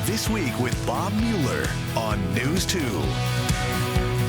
This Week with Bob Mueller on News 2.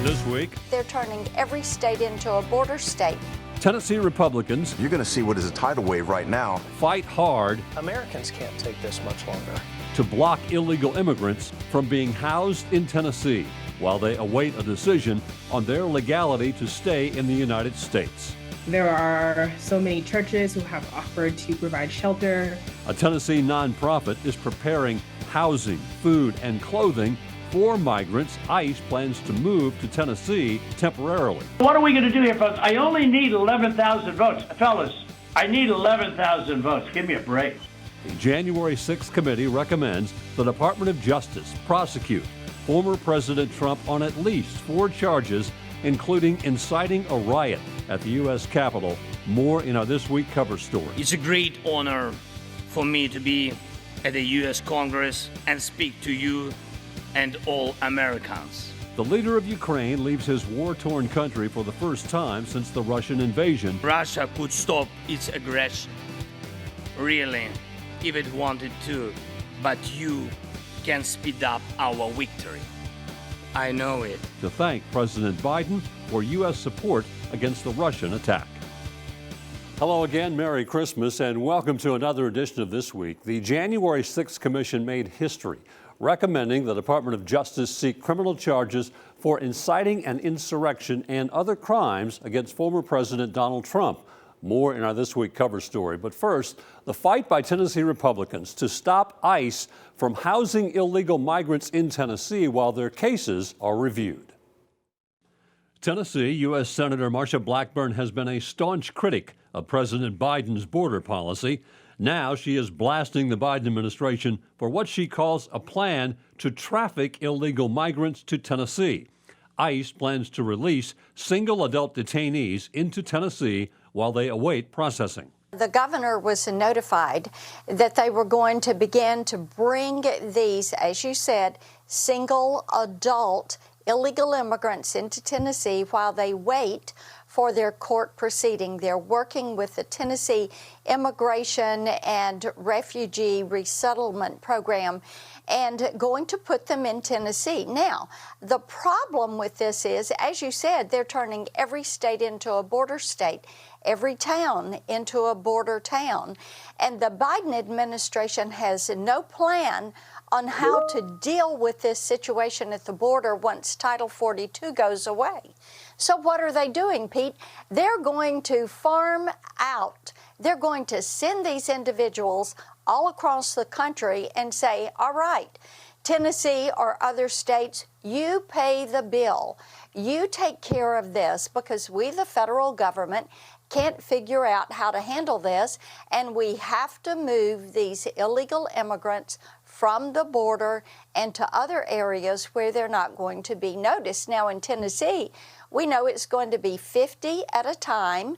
This week, they're turning every state into a border state. Tennessee Republicans, you're going to see what is a tidal wave right now, fight hard Americans can't take this much longer to block illegal immigrants from being housed in Tennessee while they await a decision on their legality to stay in the United States. There are so many churches who have offered to provide shelter. A Tennessee nonprofit is preparing housing, food, and clothing for migrants ICE plans to move to Tennessee temporarily. What are we going to do here, folks? I only need 11,000 votes. Fellas, I need 11,000 votes. Give me a break. The January 6th committee recommends the Department of Justice prosecute former President Trump on at least 4 charges, including inciting a riot at the U.S. Capitol. More in our This Week cover story. It's a great honor for me to be at the U.S. Congress and speak to you and all Americans. The leader of Ukraine leaves his war-torn country for the first time since the Russian invasion. Russia could stop its aggression, really, if it wanted to, but you can speed up our victory. I know it. To thank President Biden for U.S. support against the Russian attack. Hello again, Merry Christmas, and welcome to another edition of This Week. The January 6th Commission made history, recommending the Department of Justice seek criminal charges for inciting an insurrection and other crimes against former President Donald Trump. More in our This Week cover story. But first, the fight by Tennessee Republicans to stop ICE from housing illegal migrants in Tennessee while their cases are reviewed. Tennessee U.S. Senator Marsha Blackburn has been a staunch critic of President Biden's border policy. Now she is blasting the Biden administration for what she calls a plan to traffic illegal migrants to Tennessee. ICE plans to release single adult detainees into Tennessee while they await processing. The governor was notified that they were going to begin to bring these, as you said, single adult illegal immigrants into Tennessee while they wait for their court proceeding. They're working with the Tennessee Immigration and Refugee Resettlement Program and going to put them in Tennessee. Now, the problem with this is, as you said, they're turning every state into a border state, every town into a border town. And the Biden administration has no plan on how to deal with this situation at the border once Title 42 goes away. So what are they doing, Pete? They're going to farm out. They're going to send these individuals all across the country and say, all right, Tennessee or other states, you pay the bill. You take care of this because we, the federal government, can't figure out how to handle this, and we have to move these illegal immigrants from the border and to other areas where they're not going to be noticed. Now in Tennessee, we know it's going to be 50 at a time.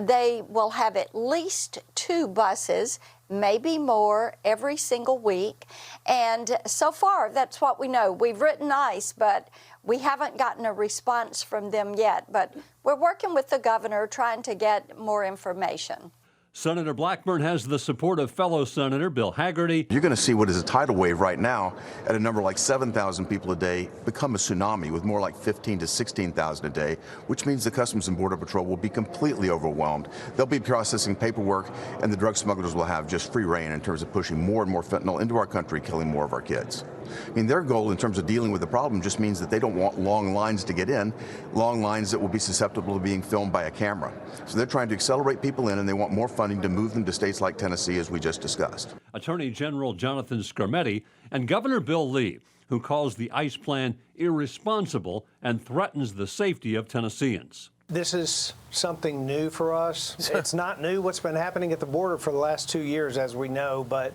They will have at least 2 buses, maybe more, every single week. And so far, that's what we know. We've written ICE, but we haven't gotten a response from them yet. But we're working with the governor trying to get more information. Senator Blackburn has the support of fellow Senator Bill Hagerty. you're going to see what is a tidal wave right now at a number like 7,000 people a day become a tsunami with more like 15 to 16,000 a day, which means the Customs and Border Patrol will be completely overwhelmed. They'll be processing paperwork, and the drug smugglers will have just free reign in terms of pushing more and more fentanyl into our country, killing more of our kids. I mean, their goal in terms of dealing with the problem just means that they don't want long lines to get in, long lines that will be susceptible to being filmed by a camera. So they're trying to accelerate people in, and they want more funding to move them to states like Tennessee, as we just discussed. Attorney General Jonathan Scarmetti and Governor Bill Lee, who calls the ICE plan irresponsible and threatens the safety of Tennesseans. This is something new for us. It's not new what's been happening at the border for the last 2 years, as we know, but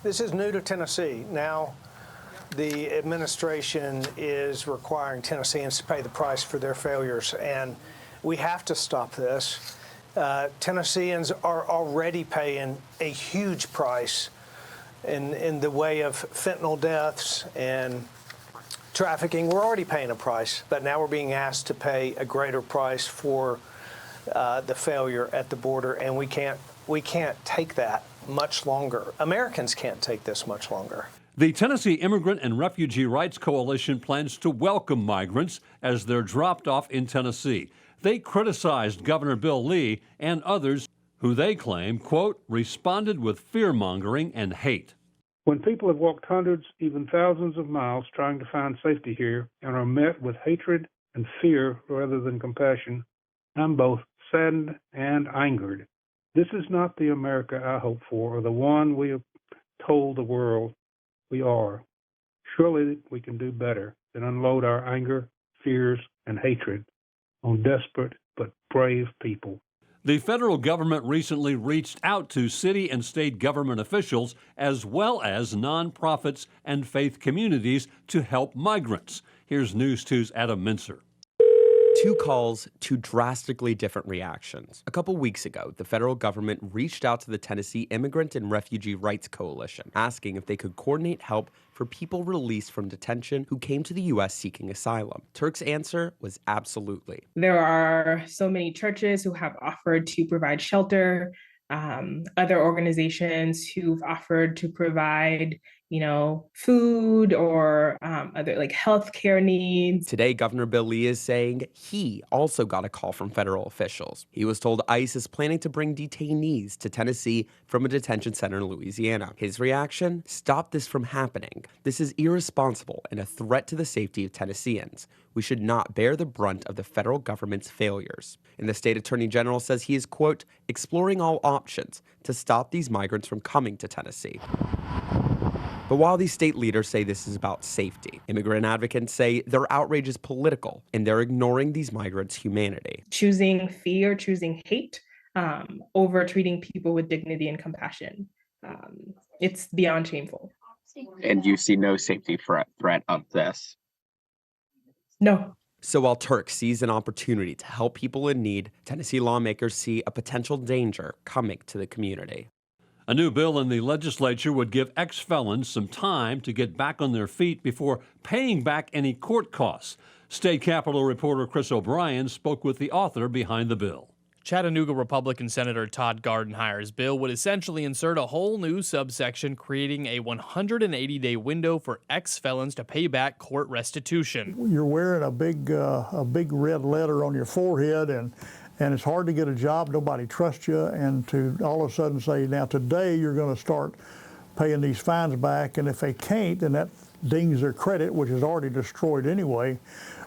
this is new to Tennessee. Now, the administration is requiring Tennesseans to pay the price for their failures, and we have to stop this. Tennesseans are already paying a huge price in the way of fentanyl deaths and trafficking. We're already paying a price, but now we're being asked to pay a greater price for the failure at the border, and we can't take that much longer. Americans can't take this much longer. The Tennessee Immigrant and Refugee Rights Coalition plans to welcome migrants as they're dropped off in Tennessee. They criticized Governor Bill Lee and others who they claim, quote, responded with fear-mongering and hate. When people have walked hundreds, even thousands of miles trying to find safety here and are met with hatred and fear rather than compassion, I'm both saddened and angered. This is not the America I hope for or the one we have told the world we are. Surely we can do better than unload our anger, fears, and hatred on desperate but brave people. The federal government recently reached out to city and state government officials as well as nonprofits and faith communities to help migrants. Here's News 2's Adam Mincer. Two calls, two drastically different reactions. A couple weeks ago, the federal government reached out to the Tennessee Immigrant and Refugee Rights Coalition, asking if they could coordinate help for people released from detention who came to the U.S. seeking asylum. Turk's answer was absolutely. There are so many churches who have offered to provide shelter, other organizations who've offered to provide food or other like healthcare needs. Today, Governor Bill Lee is saying he also got a call from federal officials. He was told ICE is planning to bring detainees to Tennessee from a detention center in Louisiana. His reaction? Stop this from happening. This is irresponsible and a threat to the safety of Tennesseans. We should not bear the brunt of the federal government's failures. And the state attorney general says he is, quote, exploring all options to stop these migrants from coming to Tennessee. But while these state leaders say this is about safety, immigrant advocates say their outrage is political and they're ignoring these migrants' humanity. Choosing fear, choosing hate over treating people with dignity and compassion. It's beyond shameful. And you see no safety threat of this? No. So while Turk sees an opportunity to help people in need, Tennessee lawmakers see a potential danger coming to the community. A new bill in the legislature would give ex-felons some time to get back on their feet before paying back any court costs. State Capitol reporter Chris O'Brien spoke with the author behind the bill. Chattanooga Republican Senator Todd Gardenhire's bill would essentially insert a whole new subsection creating a 180-day window for ex-felons to pay back court restitution. You're wearing a big red letter on your forehead and it's hard to get a job, nobody trusts you, and to all of a sudden say, now today you're going to start paying these fines back, and if they can't, then that dings their credit, which is already destroyed anyway,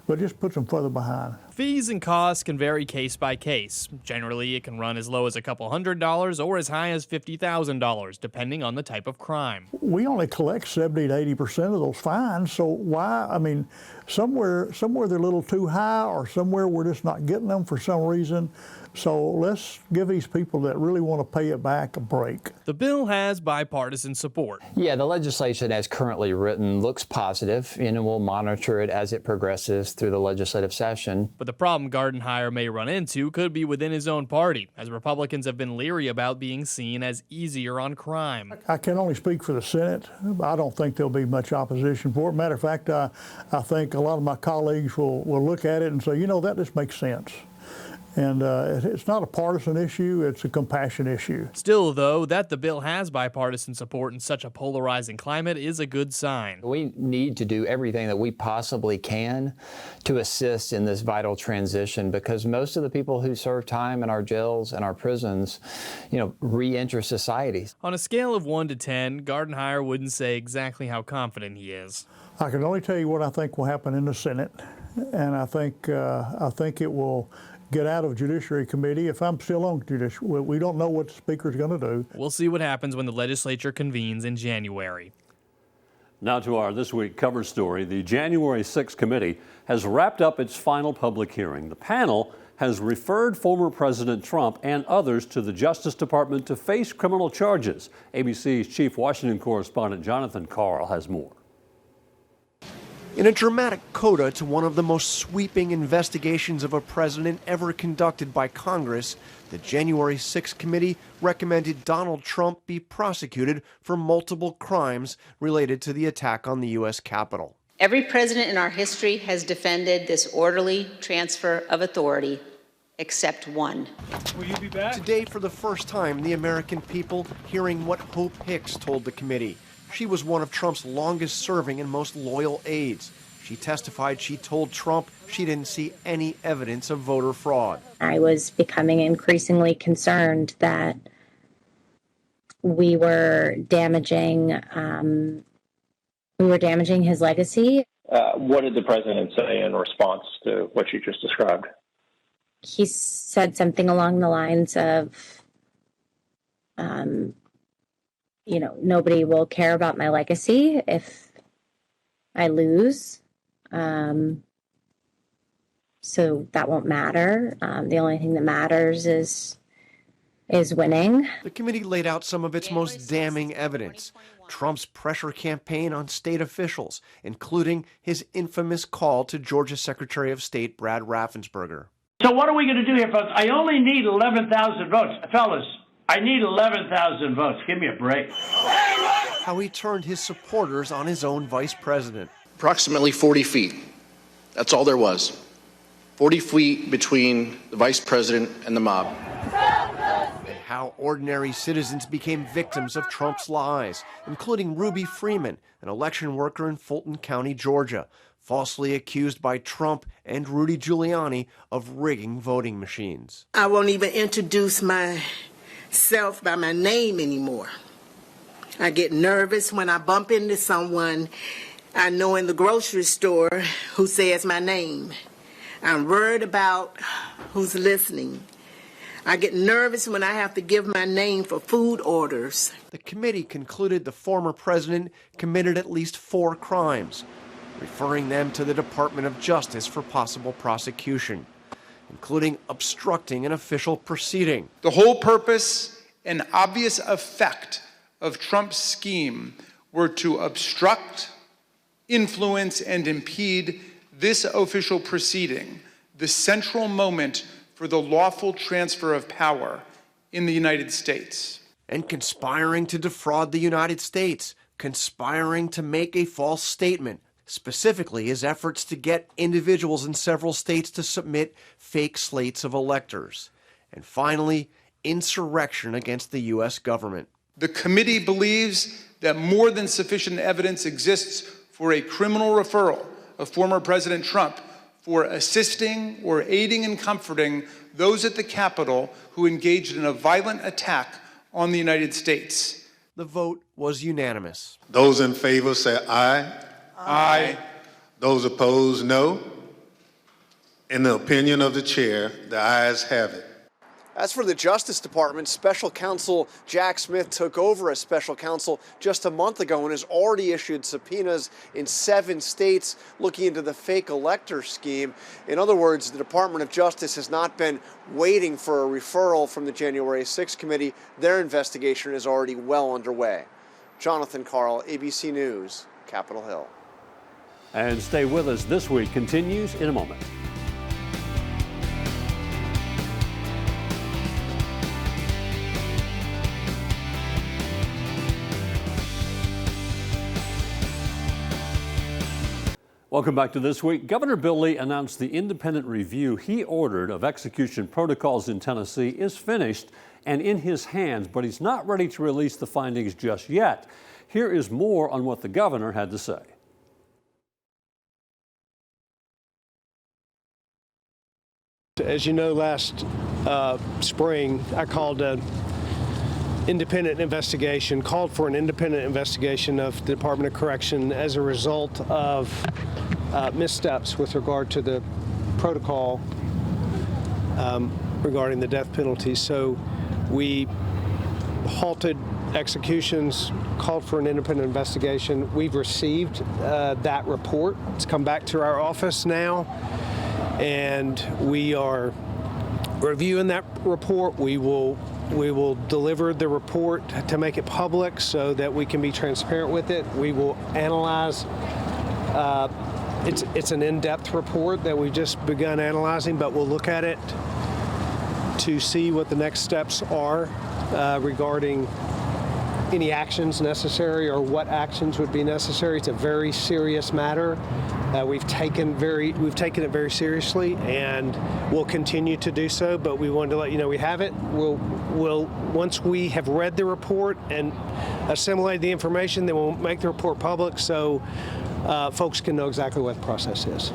but just puts them further behind. Fees and costs can vary case by case. Generally, it can run as low as a couple $100 or as high as $50,000, depending on the type of crime. We only collect 70 to 80% of those fines, so why? I mean, somewhere they're a little too high, or somewhere we're just not getting them for some reason. So let's give these people that really want to pay it back a break. The bill has bipartisan support. Yeah, the legislation as currently written looks positive, and we'll monitor it as it progresses through the legislative session. But the problem Gardenhire may run into could be within his own party, as Republicans have been leery about being seen as easier on crime. I can only speak for the Senate. I don't think there'll be much opposition for it. Matter of fact, I think a lot of my colleagues will look at it and say, that just makes sense. And it's not a partisan issue, it's a compassion issue. Still, though, that the bill has bipartisan support in such a polarizing climate is a good sign. We need to do everything that we possibly can to assist in this vital transition, because most of the people who serve time in our jails and our prisons, re-enter society. On a scale of 1 to 10, Gardenhire wouldn't say exactly how confident he is. I can only tell you what I think will happen in the Senate, and I think it will get out of Judiciary Committee if I'm still on Judiciary. We don't know what the Speaker's going to do. We'll see what happens when the legislature convenes in January. Now to our This Week cover story. The January 6th committee has wrapped up its final public hearing. The panel has referred former President Trump and others to the Justice Department to face criminal charges. ABC's chief Washington correspondent Jonathan Karl has more. In a dramatic coda to one of the most sweeping investigations of a president ever conducted by Congress, the January 6th committee recommended Donald Trump be prosecuted for multiple crimes related to the attack on the U.S. Capitol. Every president in our history has defended this orderly transfer of authority, except one. Will you be back? Today, for the first time, the American people hearing what Hope Hicks told the committee. She was one of Trump's longest-serving and most loyal aides. She testified she told Trump she didn't see any evidence of voter fraud. I was becoming increasingly concerned that we were damaging his legacy. What did the president say in response to what you just described? He said something along the lines of, nobody will care about my legacy if I lose. So that won't matter. The only thing that matters is winning. The committee laid out some of its most damning evidence. Trump's pressure campaign on state officials, including his infamous call to Georgia Secretary of State Brad Raffensperger. So what are we going to do here, folks? I only need 11,000 votes. Fellas, I need 11,000 votes. Give me a break. How he turned his supporters on his own vice president. Approximately 40 feet. That's all there was. 40 feet between the vice president and the mob. And how ordinary citizens became victims of Trump's lies, including Ruby Freeman, an election worker in Fulton County, Georgia, falsely accused by Trump and Rudy Giuliani of rigging voting machines. I won't even introduce myself by my name anymore. I get nervous when I bump into someone I know in the grocery store who says my name. I'm worried about who's listening. I get nervous when I have to give my name for food orders. The committee concluded the former president committed at least 4 crimes, referring them to the Department of Justice for possible prosecution, including obstructing an official proceeding. The whole purpose and obvious effect of Trump's scheme were to obstruct, influence, and impede this official proceeding, the central moment for the lawful transfer of power in the United States. And conspiring to defraud the United States, conspiring to make a false statement, specifically his efforts to get individuals in several states to submit fake slates of electors. And finally, insurrection against the U.S. government. The committee believes that more than sufficient evidence exists for a criminal referral of former President Trump for assisting or aiding and comforting those at the Capitol who engaged in a violent attack on the United States. The vote was unanimous. Those in favor say aye. Aye. Those opposed, no. In the opinion of the chair, the ayes have it. As for the Justice Department, Special Counsel Jack Smith took over as special counsel just a month ago and has already issued subpoenas in 7 states looking into the fake elector scheme. In other words, the Department of Justice has not been waiting for a referral from the January 6th committee. Their investigation is already well underway. Jonathan Carl, ABC News, Capitol Hill. And stay with us. This week continues in a moment. Welcome back to This Week. Governor Bill Lee announced the independent review he ordered of execution protocols in Tennessee is finished and in his hands, but he's not ready to release the findings just yet. Here is more on what the governor had to say. As you know, last spring, I called an independent investigation, called for an independent investigation of the Department of Correction as a result of missteps with regard to the protocol regarding the death penalty. So we halted executions, called for an independent investigation. We've received that report. It's come back to our office now, and we are reviewing that report. We will deliver the report to make it public so that we can be transparent with it. We will analyze. It's an in-depth report that we've just begun analyzing, but we'll look at it to see what the next steps are regarding any actions necessary or what actions would be necessary. It's a very serious matter. We've taken it very seriously, and we'll continue to do so. But we wanted to let you know we have it. We'll once we have read the report and assimilated the information, then we'll make the report public so folks can know exactly what the process is.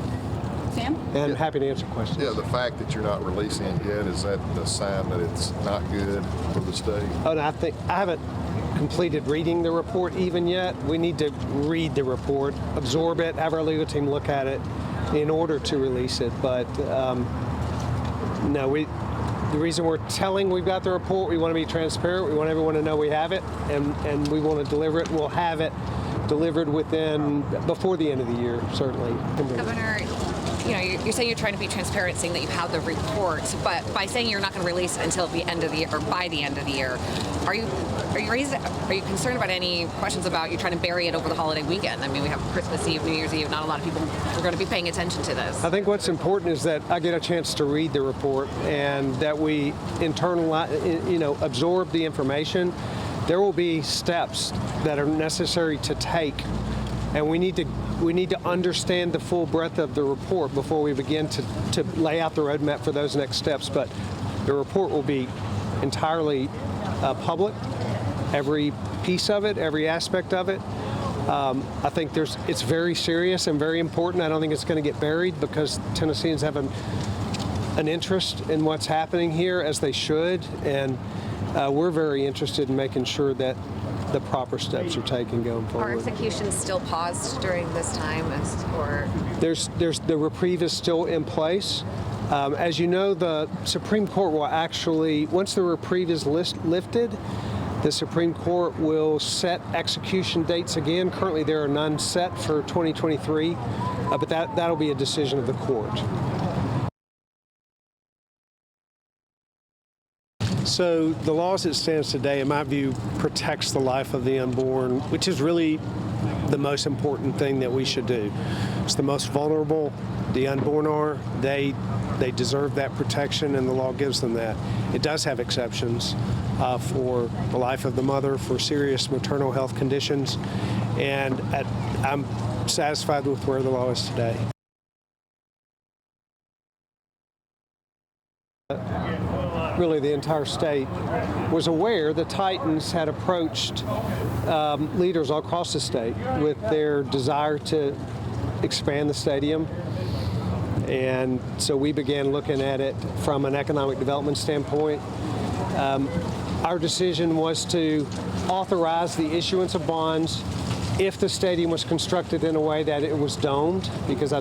Sam? And I'm happy to answer questions. Yeah, the fact that you're not releasing it yet, is that a sign that it's not good for the state? Oh, no, I haven't completed reading the report even yet. We need to read the report, absorb it, have our legal team look at it in order to release it. But no, the reason we're telling we've got the report, we want to be transparent. We want everyone to know we have it, and we want to deliver it. We'll have it delivered before the end of the year, certainly. Governor, you're saying you're trying to be transparent, saying that you have the report, but by saying you're not going to release it until the end of the year or by the end of the year, are you concerned about any questions about you trying to bury it over the holiday weekend? I mean, we have Christmas Eve, New Year's Eve. Not a lot of people are going to be paying attention to this. I think what's important is that I get a chance to read the report and that we internalize, absorb the information. There will be steps that are necessary to take, and we need to understand the full breadth of the report before we begin to lay out the roadmap for those next steps. But the report will be entirely public, every piece of it, every aspect of it. I think it's very serious and very important. I don't think it's going to get buried because Tennesseans have an interest in what's happening here, as they should, and we're very interested in making sure that the proper steps are taken going forward. Are executions still paused during this time, or there's the reprieve is still in place? As you know, the Supreme Court will actually, once the reprieve is lifted, the Supreme Court will set execution dates again. Currently, there are none set for 2023, but that'll be a decision of the court. So the law as it stands today, in my view, protects the life of the unborn, which is really the most important thing that we should do. It's the most vulnerable. The unborn are. They deserve that protection, and the law gives them that. It does have exceptions for the life of the mother, for serious maternal health conditions, and I'm satisfied with where the law is today. Really, the entire state was aware the Titans had approached leaders all across the state with their desire to expand the stadium. And so we began looking at it from an economic development standpoint. Our decision was to authorize the issuance of bonds if the stadium was constructed in a way that it was domed, because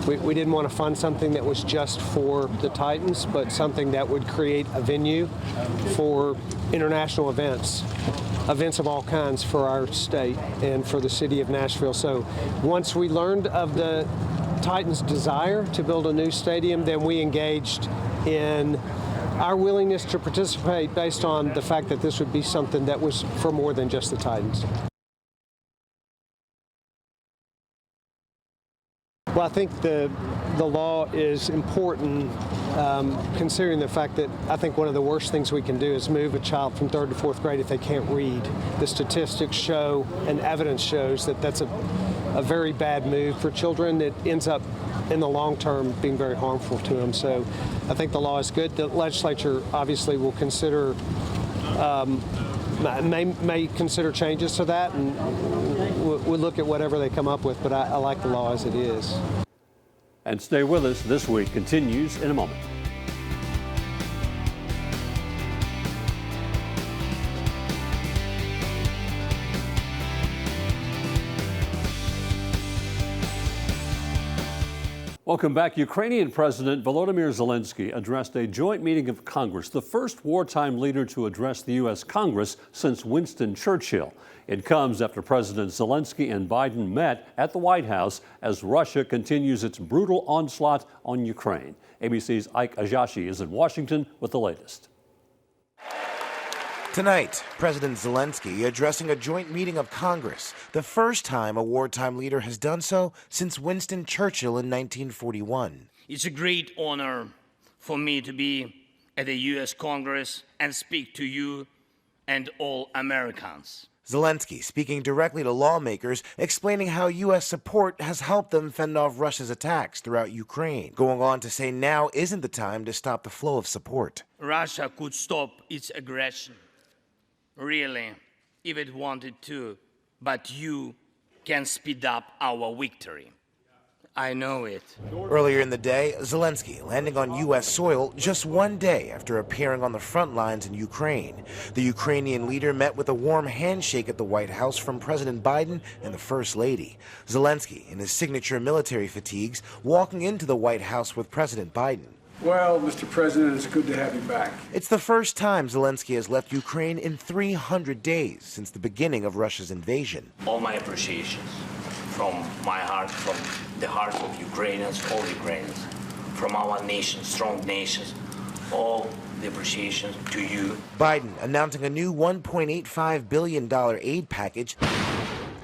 we didn't want to fund something that was just for the Titans, but something that would create a venue for international events of all kinds for our state and for the city of Nashville. So once we learned of the Titans' desire to build a new stadium, then we engaged in our willingness to participate based on the fact that this would be something that was for more than just the Titans. Well, I think the law is important, considering the fact that I think one of the worst things we can do is move a child from 3rd to 4th grade if they can't read. The statistics show and evidence shows that that's a very bad move for children. It ends up in the long term being very harmful to them. So I think the law is good. The legislature obviously will consider may consider changes to that, and we'll look at whatever they come up with, but I like the law as it is. And stay with us. This Week continues in a moment. Welcome back. Ukrainian President Volodymyr Zelensky addressed a joint meeting of Congress, the first wartime leader to address the U.S. Congress since Winston Churchill. It comes after President Zelensky and Biden met at the White House as Russia continues its brutal onslaught on Ukraine. ABC's Ike Ajashi is in Washington with the latest. Tonight, President Zelensky addressing a joint meeting of Congress, the first time a wartime leader has done so since Winston Churchill in 1941. It's a great honor for me to be at the U.S. Congress and speak to you and all Americans. Zelensky speaking directly to lawmakers, explaining how U.S. support has helped them fend off Russia's attacks throughout Ukraine, going on to say now isn't the time to stop the flow of support. Russia could stop its aggression, really, if it wanted to, but you can speed up our victory. I know it. Earlier in the day, Zelensky landing on U.S. soil just one day after appearing on the front lines in Ukraine. The Ukrainian leader met with a warm handshake at the White House from President Biden and the First Lady. Zelensky, in his signature military fatigues, walking into the White House with President Biden. Well, Mr. President, it's good to have you back. It's the first time Zelensky has left Ukraine in 300 days since the beginning of Russia's invasion. All my appreciations from my heart, from the hearts of Ukrainians, all Ukrainians, from our nation, strong nations, all the appreciation to you. Biden announcing a new $1.85 billion aid package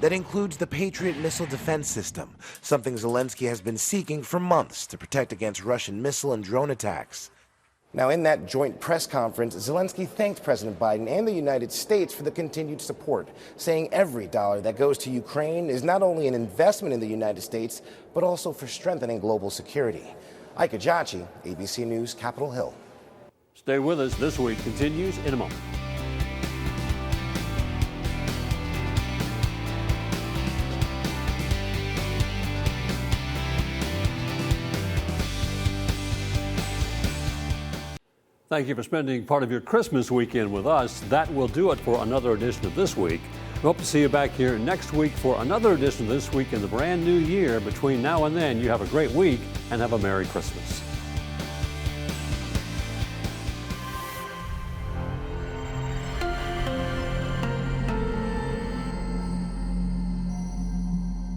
that includes the Patriot missile defense system, something Zelensky has been seeking for months to protect against Russian missile and drone attacks. Now, in that joint press conference, Zelensky thanked President Biden and the United States for the continued support, saying every dollar that goes to Ukraine is not only an investment in the United States, but also for strengthening global security. Ike Ajachi, ABC News, Capitol Hill. Stay with us. This Week continues in a moment. Thank you for spending part of your Christmas weekend with us. That will do it for another edition of This Week. We hope to see you back here next week for another edition of This Week in the brand new year. Between now and then, you have a great week and have a Merry Christmas.